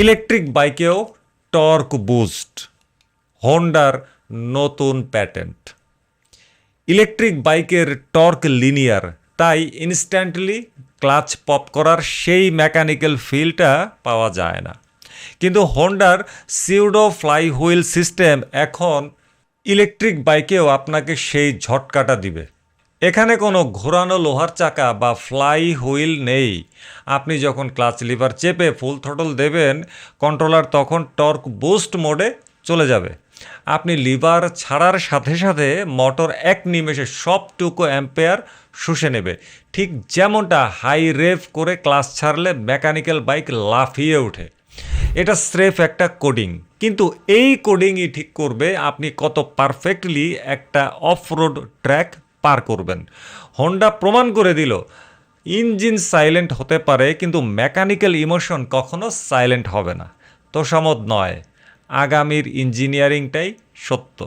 Electric বাইকেও torque boost, হোন্ডার নতুন patent. Electric বাইকের torque linear, তাই ইনস্ট্যান্টলি ক্লাচ পপ করার সেই মেকানিক্যাল ফিলটা পাওয়া যায় না। কিন্তু হোন্ডার সিউডো ফ্লাইহুইল সিস্টেম এখন ইলেকট্রিক বাইকেও আপনাকে সেই ঝটকাটা দিবে। এখানে কোনো ঘোরানো লোহার চাকা বা ফ্লাই হুইল নেই। আপনি যখন ক্লাচ লিভার চেপে ফুল থ্রটল দেবেন, কন্ট্রোলার তখন টর্ক বুস্ট মোডে চলে যাবে। আপনি লিভার ছাড়ার সাথে সাথে মোটর এক নিমেষে সবটুকু অ্যাম্পেয়ার শুষে নেবে, ঠিক যেমনটা হাই রেভ করে ক্লাচ ছাড়লে মেকানিক্যাল বাইক লাফিয়ে ওঠে। এটা স্রেফ একটা কোডিং, কিন্তু এই কোডিংই ঠিক করবে আপনি কত পারফেক্টলি একটা অফ রোড ট্র্যাক পার করবেন। হোন্ডা প্রমাণ করে দিল ইঞ্জিন সাইলেন্ট হতে পারে, কিন্তু মেকানিক্যাল ইমোশন কখনো সাইলেন্ট হবে না। তোষামত নয়, আগামীর ইঞ্জিনিয়ারিংটাই সত্য।